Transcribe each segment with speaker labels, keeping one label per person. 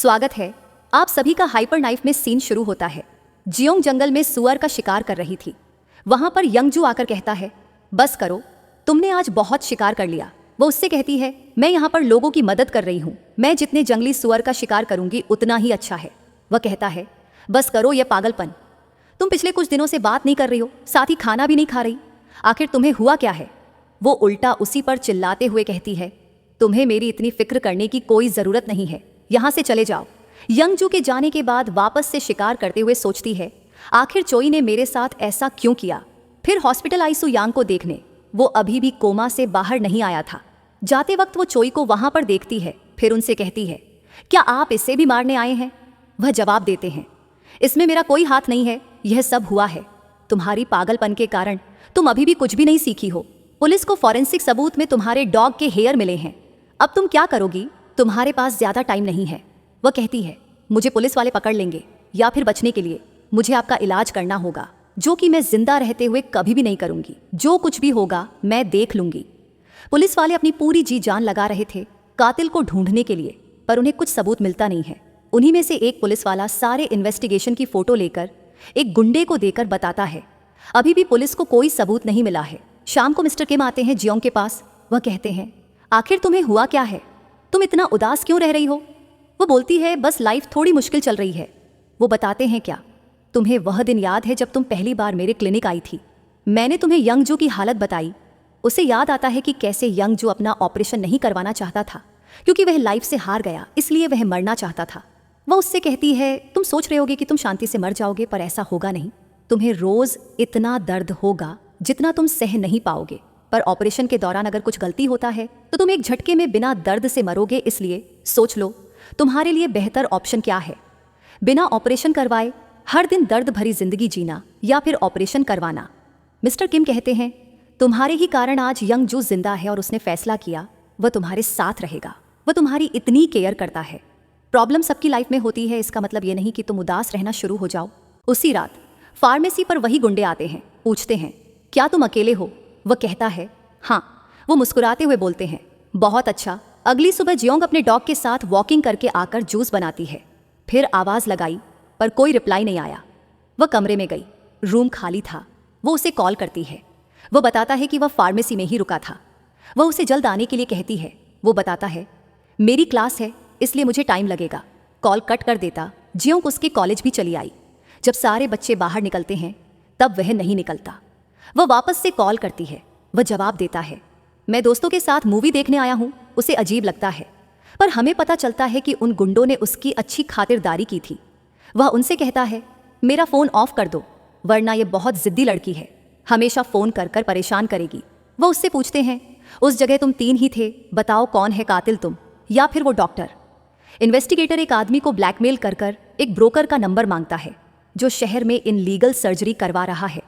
Speaker 1: स्वागत है। आप सभी का हाइपर नाइफ में सीन शुरू होता है। जियोंग जंगल में सुअर का शिकार कर रही थी। वहां पर यंगजू आकर कहता है, बस करो, तुमने आज बहुत शिकार कर लिया। वो उससे कहती है, मैं यहाँ पर लोगों की मदद कर रही हूँ, मैं जितने जंगली सुअर का शिकार करूंगी उतना ही अच्छा है। वह कहता है, बस करो ये पागलपन, तुम पिछले कुछ दिनों से बात नहीं कर रही हो, साथ ही खाना भी नहीं खा रही, आखिर तुम्हें हुआ क्या है। वो उल्टा उसी पर चिल्लाते हुए कहती है, तुम्हें मेरी इतनी फिक्र करने की कोई जरूरत नहीं है, यहां से चले जाओ। यंगजू के जाने के बाद वापस से शिकार करते हुए सोचती है, आखिर चोई ने मेरे साथ ऐसा क्यों किया। फिर हॉस्पिटल आई सु यांग को देखने। वो अभी भी कोमा से बाहर नहीं आया था। जाते वक्त वो चोई को वहां पर देखती है, फिर उनसे कहती है, क्या आप इसे भी मारने आए हैं। वह जवाब देते हैं, इसमें मेरा कोई हाथ नहीं है, यह सब हुआ है तुम्हारी पागलपन के कारण। तुम अभी भी कुछ भी नहीं सीखी हो। पुलिस को फॉरेंसिक सबूत में तुम्हारे डॉग के हेयर मिले हैं। अब तुम क्या करोगी, तुम्हारे पास ज्यादा टाइम नहीं है। वह कहती है, मुझे पुलिस वाले पकड़ लेंगे या फिर बचने के लिए मुझे आपका इलाज करना होगा, जो कि मैं जिंदा रहते हुए कभी भी नहीं करूंगी। जो कुछ भी होगा मैं देख लूंगी। पुलिस वाले अपनी पूरी जी जान लगा रहे थे कातिल को ढूंढने के लिए, पर उन्हें कुछ सबूत मिलता नहीं है। उन्हीं में से एक पुलिस वाला सारे इन्वेस्टिगेशन की फोटो लेकर एक गुंडे को देकर बताता है, अभी भी पुलिस को कोई सबूत नहीं मिला है। शाम को मिस्टर किम आते हैं जियोंग के पास। वह कहते हैं, आखिर तुम्हें हुआ क्या है, तुम इतना उदास क्यों रह रही हो। वो बोलती है, बस लाइफ थोड़ी मुश्किल चल रही है। वो बताते हैं, क्या तुम्हें वह दिन याद है जब तुम पहली बार मेरे क्लिनिक आई थी। मैंने तुम्हें यंगजू की हालत बताई। उसे याद आता है कि कैसे यंगजू अपना ऑपरेशन नहीं करवाना चाहता था, क्योंकि वह लाइफ से हार गया, इसलिए वह मरना चाहता था। वह उससे कहती है, तुम सोच रहे होगे कि तुम शांति से मर जाओगे, पर ऐसा होगा नहीं। तुम्हें रोज इतना दर्द होगा जितना तुम सह नहीं पाओगे, पर ऑपरेशन के दौरान अगर कुछ गलती होता है तो तुम एक झटके में बिना दर्द से मरोगे। इसलिए सोच लो तुम्हारे लिए बेहतर ऑप्शन क्या है, बिना ऑपरेशन करवाए हर दिन दर्द भरी जिंदगी जीना या फिर ऑपरेशन करवाना। मिस्टर किम कहते हैं, तुम्हारे ही कारण आज यंगजू जिंदा है और उसने फैसला किया वह तुम्हारे साथ रहेगा। वह तुम्हारी इतनी केयर करता है। प्रॉब्लम सबकी लाइफ में होती है, इसका मतलब ये नहीं कि तुम उदास रहना शुरू हो जाओ। उसी रात फार्मेसी पर वही गुंडे आते हैं, पूछते हैं, क्या तुम अकेले हो। वह कहता है, हाँ। वो मुस्कुराते हुए बोलते हैं, बहुत अच्छा। अगली सुबह जियोंग अपने डॉग के साथ वॉकिंग करके आकर जूस बनाती है। फिर आवाज लगाई पर कोई रिप्लाई नहीं आया। वह कमरे में गई, रूम खाली था। वो उसे कॉल करती है। वह बताता है कि वह फार्मेसी में ही रुका था। वह उसे जल्द आने के लिए कहती है। वो बताता है, मेरी क्लास है इसलिए मुझे टाइम लगेगा। कॉल कट कर देता। जियोंग उसके कॉलेज भी चली आई। जब सारे बच्चे बाहर निकलते हैं तब वह नहीं निकलता। वह वापस से कॉल करती है। वह जवाब देता है, मैं दोस्तों के साथ मूवी देखने आया हूँ। उसे अजीब लगता है, पर हमें पता चलता है कि उन गुंडों ने उसकी अच्छी खातिरदारी की थी। वह उनसे कहता है, मेरा फ़ोन ऑफ कर दो, वरना यह बहुत ज़िद्दी लड़की है, हमेशा फ़ोन कर कर परेशान करेगी। वह उससे पूछते हैं, उस जगह तुम 3 ही थे, बताओ कौन है कातिल, तुम या फिर वो डॉक्टर। इन्वेस्टिगेटर एक आदमी को ब्लैकमेल कर कर एक ब्रोकर का नंबर मांगता है जो शहर में इनलीगल सर्जरी करवा रहा है।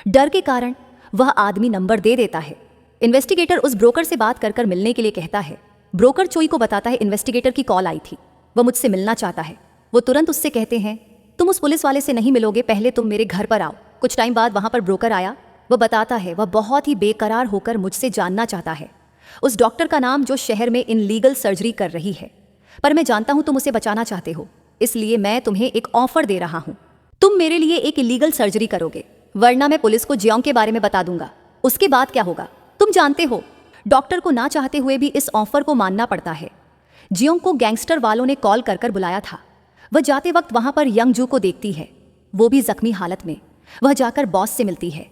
Speaker 1: डर के कारण वह आदमी नंबर दे देता है। इन्वेस्टिगेटर उस ब्रोकर से बात कर कर मिलने के लिए कहता है। ब्रोकर चोई को बताता है इन्वेस्टिगेटर की कॉल आई थी, वह मुझसे मिलना चाहता है। वो तुरंत उससे कहते हैं, तुम उस पुलिस वाले से नहीं मिलोगे, पहले तुम मेरे घर पर आओ। कुछ टाइम बाद वहां पर ब्रोकर आया। वह बताता है वह बहुत ही बेकरार होकर मुझसे जानना चाहता है उस डॉक्टर का नाम जो शहर में इनलीगल सर्जरी कर रही है, पर मैं जानता हूं तुम उसे बचाना चाहते हो, इसलिए मैं तुम्हें एक ऑफर दे रहा हूं। तुम मेरे लिए एक इलीगल सर्जरी करोगे, वरना मैं पुलिस को जियोंग के बारे में बता दूंगा। उसके बाद क्या होगा तुम जानते हो। डॉक्टर को ना चाहते हुए भी इस ऑफर को मानना पड़ता है। जियोंग को गैंगस्टर वालों ने कॉल कर कर बुलाया था। वह जाते वक्त वहां पर यंगजू को देखती है, वो भी जख्मी हालत में। वह जाकर बॉस से मिलती है।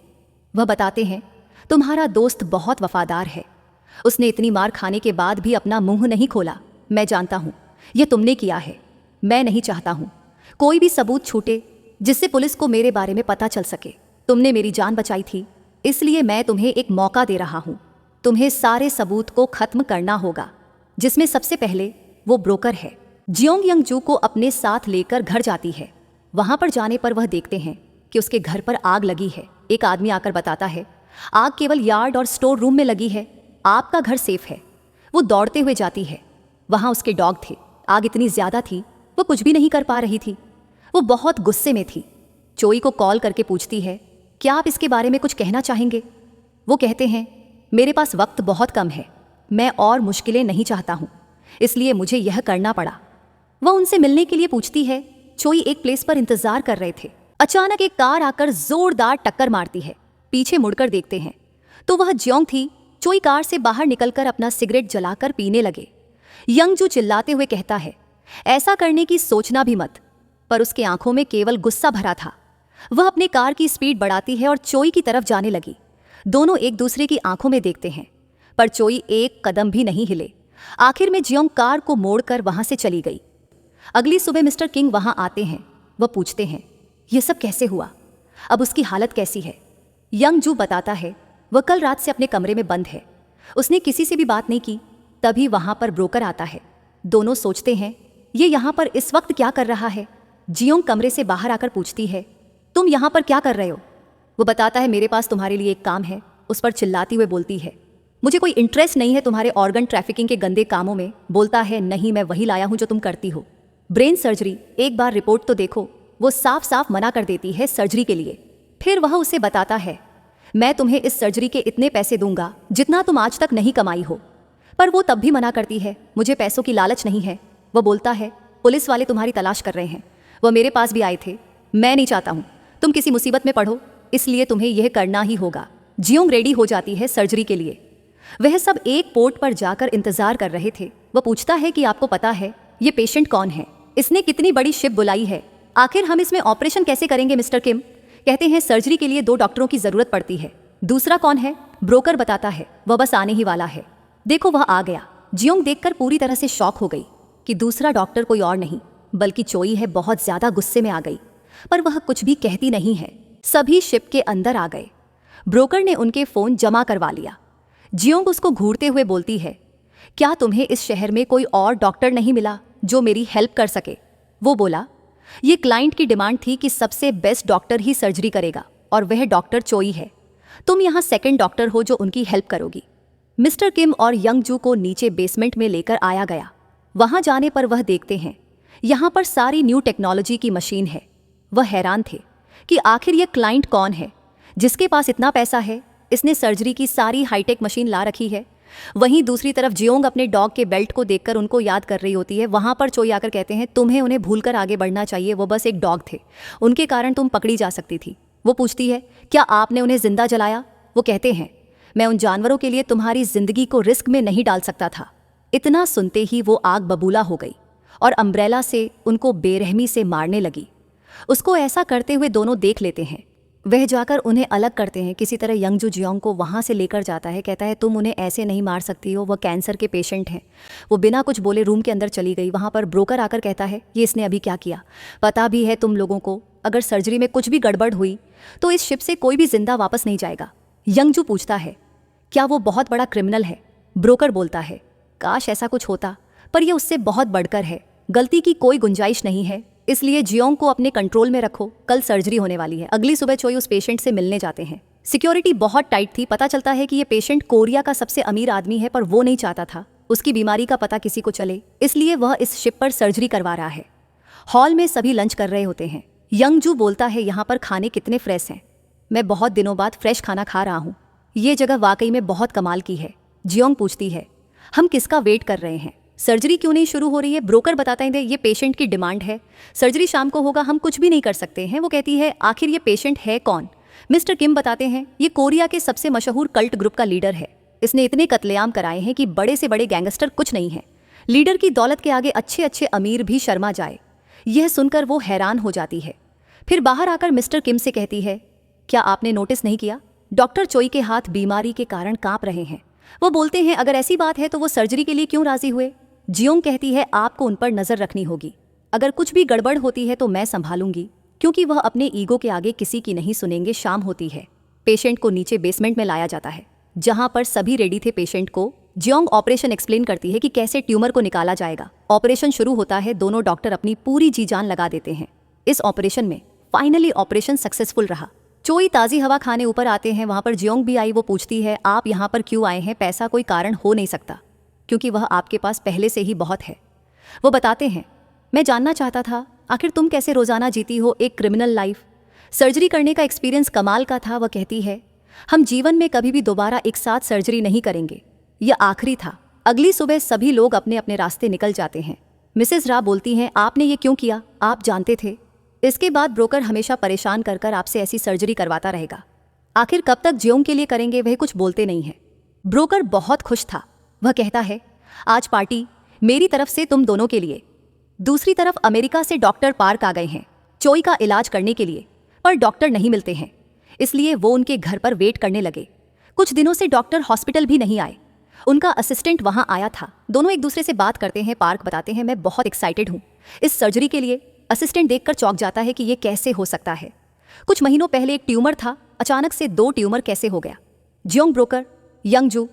Speaker 1: वह बताते हैं, तुम्हारा दोस्त बहुत वफादार है, उसने इतनी मार खाने के बाद भी अपना मुंह नहीं खोला। मैं जानता हूं यह तुमने किया है। मैं नहीं चाहता हूं कोई भी सबूत छूटे जिससे पुलिस को मेरे बारे में पता चल सके। तुमने मेरी जान बचाई थी, इसलिए मैं तुम्हें एक मौका दे रहा हूं। तुम्हें सारे सबूत को खत्म करना होगा, जिसमें सबसे पहले वो ब्रोकर है। जियोंग यंगजू को अपने साथ लेकर घर जाती है। वहां पर जाने पर वह देखते हैं कि उसके घर पर आग लगी है। एक आदमी आकर बताता है, आग केवल यार्ड और स्टोर रूम में लगी है, आपका घर सेफ है। वो दौड़ते हुए जाती है। वहां उसके डॉग थे। आग इतनी ज्यादा थी वो कुछ भी नहीं कर पा रही थी। वो बहुत गुस्से में थी। चोई को कॉल करके पूछती है, क्या आप इसके बारे में कुछ कहना चाहेंगे। वो कहते हैं, मेरे पास वक्त बहुत कम है, मैं और मुश्किलें नहीं चाहता हूं, इसलिए मुझे यह करना पड़ा। वह उनसे मिलने के लिए पूछती है। चोई एक प्लेस पर इंतजार कर रहे थे। अचानक एक कार आकर जोरदार टक्कर मारती है। पीछे मुड़कर देखते हैं तो वह जियोंग थी। चोई कार से बाहर निकलकर अपना सिगरेट जलाकर पीने लगे। यंगजू चिल्लाते हुए कहता है, ऐसा करने की सोचना भी मत, पर उसके आंखों में केवल गुस्सा भरा था। वह अपने कार की स्पीड बढ़ाती है और चोई की तरफ जाने लगी। दोनों एक दूसरे की आंखों में देखते हैं, पर चोई एक कदम भी नहीं हिले। आखिर में जियोंग कार को मोड़कर वहां से चली गई। अगली सुबह मिस्टर किंग वहां आते हैं। वह पूछते हैं, यह सब कैसे हुआ, अब उसकी हालत कैसी है। यंगजू बताता है, वह कल रात से अपने कमरे में बंद है, उसने किसी से भी बात नहीं की। तभी वहां पर ब्रोकर आता है। दोनों सोचते हैं, ये यहाँ पर इस वक्त क्या कर रहा है। जियोंग कमरे से बाहर आकर पूछती है, तुम यहाँ पर क्या कर रहे हो। वो बताता है, मेरे पास तुम्हारे लिए एक काम है। उस पर चिल्लाती हुए बोलती है, मुझे कोई इंटरेस्ट नहीं है तुम्हारे ऑर्गन ट्रैफिकिंग के गंदे कामों में। बोलता है, नहीं, मैं वही लाया हूं जो तुम करती हो, ब्रेन सर्जरी। एक बार रिपोर्ट तो देखो। वो साफ साफ मना कर देती है सर्जरी के लिए। फिर वह उसे बताता है, मैं तुम्हें इस सर्जरी के इतने पैसे दूंगा जितना तुम आज तक नहीं कमाई हो। पर वो तब भी मना करती है, मुझे पैसों की लालच नहीं है। वह बोलता है, पुलिस वाले तुम्हारी तलाश कर रहे हैं, वह मेरे पास भी आए थे। मैं नहीं चाहता हूं तुम किसी मुसीबत में पड़ो, इसलिए तुम्हें यह करना ही होगा। जियोंग रेडी हो जाती है सर्जरी के लिए। वह सब एक पोर्ट पर जाकर इंतजार कर रहे थे। वह पूछता है कि आपको पता है ये पेशेंट कौन है, इसने कितनी बड़ी शिप बुलाई है, आखिर हम इसमें ऑपरेशन कैसे करेंगे मिस्टर किम। कहते हैं, सर्जरी के लिए 2 डॉक्टरों की जरूरत पड़ती है। दूसरा कौन है, ब्रोकर बताता है, वह बस आने ही वाला है। देखो वह आ गया। जियोंग देखकर पूरी तरह से शॉक हो गई कि दूसरा डॉक्टर कोई और नहीं बल्कि चोई है। बहुत ज्यादा गुस्से में आ गई, पर वह कुछ भी कहती नहीं है। सभी शिप के अंदर आ गए। ब्रोकर ने उनके फोन जमा करवा लिया। जियोंग उसको घूरते हुए बोलती है, क्या तुम्हें इस शहर में कोई और डॉक्टर नहीं मिला जो मेरी हेल्प कर सके। वो बोला, ये क्लाइंट की डिमांड थी कि सबसे बेस्ट डॉक्टर ही सर्जरी करेगा और वह डॉक्टर चोई है। तुम यहाँ सेकंड डॉक्टर हो जो उनकी हेल्प करोगी। मिस्टर किम और यंगजू को नीचे बेसमेंट में लेकर आया गया। वहां जाने पर वह देखते हैं यहाँ पर सारी न्यू टेक्नोलॉजी की मशीन है। वह हैरान थे कि आखिर यह क्लाइंट कौन है जिसके पास इतना पैसा है, इसने सर्जरी की सारी हाईटेक मशीन ला रखी है। वहीं दूसरी तरफ जियोंग अपने डॉग के बेल्ट को देखकर उनको याद कर रही होती है। वहां पर चोई आकर कहते हैं, तुम्हें उन्हें भूलकर आगे बढ़ना चाहिए, वो बस एक डॉग थे, उनके कारण तुम पकड़ी जा सकती थी। वो पूछती है, क्या आपने उन्हें जिंदा जलाया। वो कहते हैं, मैं उन जानवरों के लिए तुम्हारी जिंदगी को रिस्क में नहीं डाल सकता था। इतना सुनते ही वो आग बबूला हो गई और अम्ब्रेला से उनको बेरहमी से मारने लगी। उसको ऐसा करते हुए दोनों देख लेते हैं। वह जाकर उन्हें अलग करते हैं। किसी तरह यंगजू जियोंग को वहां से लेकर जाता है। कहता है, तुम उन्हें ऐसे नहीं मार सकती हो, वह कैंसर के पेशेंट हैं। वो बिना कुछ बोले रूम के अंदर चली गई। वहां पर ब्रोकर आकर कहता है, ये इसने अभी क्या किया, पता भी है तुम लोगों को अगर सर्जरी में कुछ भी गड़बड़ हुई तो इस शिप से कोई भी जिंदा वापस नहीं जाएगा। यंगजू पूछता है, क्या वो बहुत बड़ा क्रिमिनल है। ब्रोकर बोलता है, काश ऐसा कुछ होता, पर यह उससे बहुत बढ़कर है। गलती की कोई गुंजाइश नहीं है, इसलिए जियोंग को अपने कंट्रोल में रखो, कल सर्जरी होने वाली है। अगली सुबह चोई उस पेशेंट से मिलने जाते हैं। सिक्योरिटी बहुत टाइट थी। पता चलता है कि ये पेशेंट कोरिया का सबसे अमीर आदमी है, पर वो नहीं चाहता था उसकी बीमारी का पता किसी को चले, इसलिए वह इस शिप पर सर्जरी करवा रहा है। हॉल में सभी लंच कर रहे होते हैं। यंगजू बोलता है, यहाँ पर खाने कितने फ्रेश हैं, मैं बहुत दिनों बाद फ्रेश खाना खा रहा हूँ। ये जगह वाकई में बहुत कमाल की है। जियोंग पूछती है, हम किसका वेट कर रहे हैं, सर्जरी क्यों नहीं शुरू हो रही है। ब्रोकर बताता है, ये पेशेंट की डिमांड है, सर्जरी शाम को होगा, हम कुछ भी नहीं कर सकते हैं। वो कहती है, आखिर ये पेशेंट है कौन। मिस्टर किम बताते हैं, ये कोरिया के सबसे मशहूर कल्ट ग्रुप का लीडर है। इसने इतने कत्लेआम कराए हैं कि बड़े से बड़े गैंगस्टर कुछ नहीं है। लीडर की दौलत के आगे अच्छे अच्छे अमीर भी शर्मा जाए। यह सुनकर वो हैरान हो जाती है। फिर बाहर आकर मिस्टर किम से कहती है, क्या आपने नोटिस नहीं किया, डॉक्टर चोई के हाथ बीमारी के कारण कांप रहे हैं। वो बोलते हैं, अगर ऐसी बात है तो वो सर्जरी के लिए क्यों राजी हुए। जियोंग कहती है, आपको उन पर नजर रखनी होगी, अगर कुछ भी गड़बड़ होती है तो मैं संभालूंगी, क्योंकि वह अपने ईगो के आगे किसी की नहीं सुनेंगे। शाम होती है। पेशेंट को नीचे बेसमेंट में लाया जाता है, जहां पर सभी रेडी थे पेशेंट को। जियोंग ऑपरेशन एक्सप्लेन करती है कि कैसे ट्यूमर को निकाला जाएगा। ऑपरेशन शुरू होता है। दोनों डॉक्टर अपनी पूरी जी जान लगा देते हैं। इस ऑपरेशन में फाइनली ऑपरेशन सक्सेसफुल रहा। चोई ताज़ी हवा खाने ऊपर आते हैं। वहां पर जियोंग भी आई। वो पूछती है, आप यहाँ पर क्यों आए हैं, पैसा कोई कारण हो नहीं सकता, क्योंकि वह आपके पास पहले से ही बहुत है। वो बताते हैं, मैं जानना चाहता था आखिर तुम कैसे रोजाना जीती हो एक क्रिमिनल लाइफ। सर्जरी करने का एक्सपीरियंस कमाल का था। वह कहती है, हम जीवन में कभी भी दोबारा एक साथ सर्जरी नहीं करेंगे, यह आखिरी था। अगली सुबह सभी लोग अपने अपने रास्ते निकल जाते हैं। मिसेस रा बोलती हैं, आपने ये क्यों किया? आप जानते थे। इसके बाद ब्रोकर हमेशा परेशान कर कर आपसे ऐसी सर्जरी करवाता रहेगा। आखिर कब तक जियोंग के लिए करेंगे? वह कुछ बोलते नहीं है। ब्रोकर बहुत खुश था। वह कहता है, आज पार्टी मेरी तरफ से तुम दोनों के लिए। दूसरी तरफ अमेरिका से डॉक्टर पार्क आ गए हैं चोई का इलाज करने के लिए, पर डॉक्टर नहीं मिलते हैं, इसलिए वो उनके घर पर वेट करने लगे। कुछ दिनों से डॉक्टर हॉस्पिटल भी नहीं आए। उनका असिस्टेंट वहां आया था। दोनों एक दूसरे से बात करते हैं। पार्क बताते हैं, मैं बहुत एक्साइटेड हूं इस सर्जरी के लिए। असिस्टेंट देखकर चौंक जाता है कि ये कैसे हो सकता है। कुछ महीनों पहले एक ट्यूमर था, अचानक से 2 ट्यूमर कैसे हो गया? जियोंग, ब्रोकर, यंगजू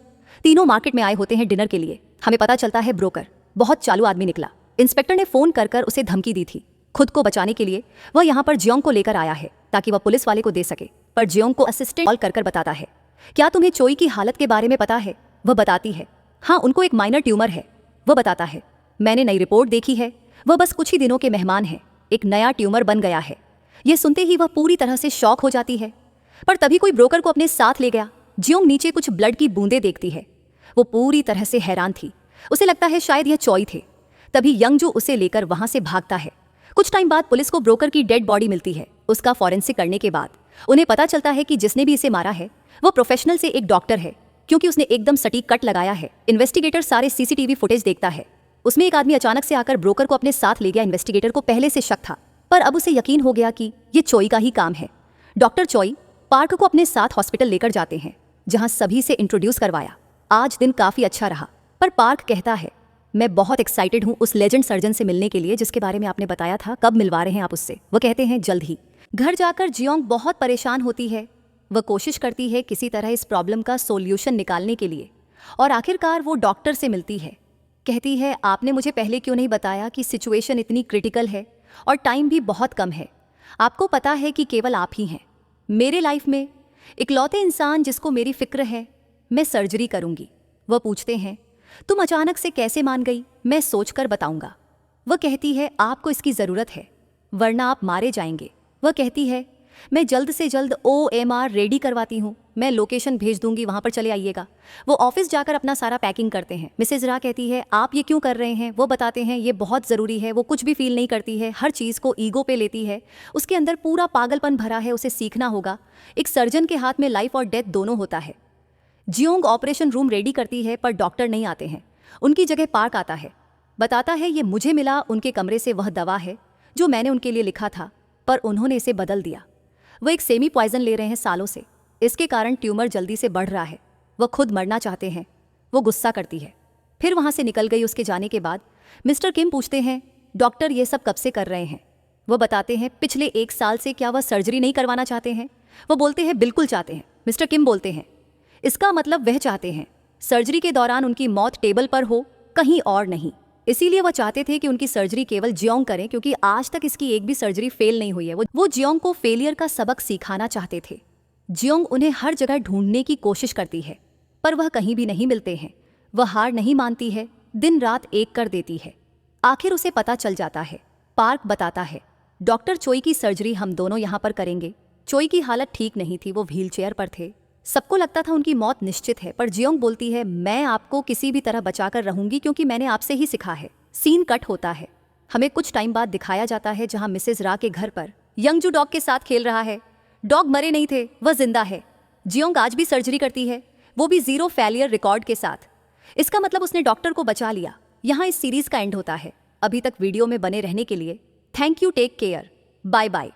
Speaker 1: तीनों मार्केट में आए होते हैं डिनर के लिए। हमें पता चलता है ब्रोकर बहुत चालू आदमी निकला। इंस्पेक्टर ने फोन कर उसे धमकी दी थी। खुद को बचाने के लिए वह यहाँ पर जियोंग को लेकर आया है ताकि वह पुलिस वाले को दे सके। पर जियोंग को असिस्टेंट कॉल कर बताता है, क्या तुम्हें चोई की हालत के बारे में पता है? वह बताती है, हाँ, उनको एक माइनर ट्यूमर है। वह बताता है, मैंने नई रिपोर्ट देखी है, वह बस कुछ ही दिनों के मेहमान हैं, एक नया ट्यूमर बन गया है। यह सुनते ही वह पूरी तरह से शॉक हो जाती है। पर तभी कोई ब्रोकर को अपने साथ ले गया। जियोंग नीचे कुछ ब्लड की बूंदें देखती है। वो पूरी तरह से हैरान थी। उसे लगता है शायद यह चोई थे। तभी यंगजू उसे लेकर वहां से भागता है। कुछ टाइम बाद पुलिस को ब्रोकर की डेड बॉडी मिलती है। उसका फॉरेंसिक करने के बाद उन्हें पता चलता है कि जिसने भी इसे मारा है वो प्रोफेशनल से एक डॉक्टर है, क्योंकि उसने एकदम सटीक कट लगाया है। इन्वेस्टिगेटर सारे सीसीटीवी फुटेज देखता है। उसमें एक आदमी अचानक से आकर ब्रोकर को अपने साथ ले गया। इन्वेस्टिगेटर को पहले से शक था, पर अब उसे यकीन हो गया कि ये चोई का ही काम है। डॉक्टर चोई पार्क को अपने साथ हॉस्पिटल लेकर जाते हैं, जहां सभी से इंट्रोड्यूस करवाया। आज दिन काफी अच्छा रहा, पर पार्क कहता है, मैं बहुत एक्साइटेड हूं उस लेजेंड सर्जन से मिलने के लिए जिसके बारे में आपने बताया था। कब मिलवा रहे हैं आप उससे? वो कहते हैं, जल्द ही। घर जाकर जियोंग बहुत परेशान होती है। वह कोशिश करती है किसी तरह इस प्रॉब्लम का सोल्यूशन निकालने के लिए, और आखिरकार वो डॉक्टर से मिलती है। कहती है, आपने मुझे पहले क्यों नहीं बताया कि सिचुएशन इतनी क्रिटिकल है और टाइम भी बहुत कम है? आपको पता है कि केवल आप ही हैं मेरे लाइफ में इकलौते इंसान जिसको मेरी फिक्र है। मैं सर्जरी करूंगी। वह पूछते हैं, तुम अचानक से कैसे मान गई? मैं सोचकर बताऊंगा। वह कहती है, आपको इसकी ज़रूरत है, वरना आप मारे जाएंगे। वह कहती है, मैं जल्द से जल्द OMR रेडी करवाती हूँ, मैं लोकेशन भेज दूंगी, वहाँ पर चले आइएगा। वो ऑफिस जाकर अपना सारा पैकिंग करते हैं। मिसेज रा कहती है, आप ये क्यों कर रहे हैं? वो बताते हैं, ये बहुत ज़रूरी है। वो कुछ भी फील नहीं करती है, हर चीज़ को ईगो पे लेती है। उसके अंदर पूरा पागलपन भरा है, उसे सीखना होगा। एक सर्जन के हाथ में लाइफ और डेथ दोनों होता है। जियोंग ऑपरेशन रूम रेडी करती है, पर डॉक्टर नहीं आते हैं। उनकी जगह पार्क आता है। बताता है, ये मुझे मिला उनके कमरे से वह दवा है जो मैंने उनके लिए लिखा था, पर उन्होंने इसे बदल दिया। वह एक सेमी पॉइजन ले रहे हैं सालों से, इसके कारण ट्यूमर जल्दी से बढ़ रहा है। वह खुद मरना चाहते हैं। वो गुस्सा करती है, फिर वहाँ से निकल गई। उसके जाने के बाद मिस्टर किम पूछते हैं, डॉक्टर ये सब कब से कर रहे हैं? वो बताते हैं, पिछले 1 साल से। क्या वह सर्जरी नहीं करवाना चाहते हैं? वो बोलते हैं, बिल्कुल चाहते हैं। मिस्टर किम बोलते हैं, इसका मतलब वह चाहते हैं सर्जरी के दौरान उनकी मौत टेबल पर हो, कहीं और नहीं। इसीलिए वह चाहते थे कि उनकी सर्जरी केवल जियोंग करें, क्योंकि आज तक इसकी एक भी सर्जरी फेल नहीं हुई है। वो जियोंग को फेलियर का सबक सिखाना चाहते थे। जियोंग उन्हें हर जगह ढूंढने की कोशिश करती है, पर वह कहीं भी नहीं मिलते हैं। वह हार नहीं मानती है, दिन रात एक कर देती है। आखिर उसे पता चल जाता है। पार्क बताता है, डॉक्टर चोई की सर्जरी हम दोनों यहाँ पर करेंगे। चोई की हालत ठीक नहीं थी, वो व्हीलचेयर पर थे। सबको लगता था उनकी मौत निश्चित है, पर जियोंग बोलती है, मैं आपको किसी भी तरह बचाकर रहूंगी, क्योंकि मैंने आपसे ही सीखा है। सीन कट होता है। हमें कुछ टाइम बाद दिखाया जाता है जहां मिसेज रा के घर पर यंगजू डॉग के साथ खेल रहा है। डॉग मरे नहीं थे, वह जिंदा है। जियोंग आज भी सर्जरी करती है, वो भी 0 फेलियर रिकॉर्ड के साथ। इसका मतलब उसने डॉक्टर को बचा लिया। यहाँ इस सीरीज का एंड होता है। अभी तक वीडियो में बने रहने के लिए thank you. Take care. Bye bye.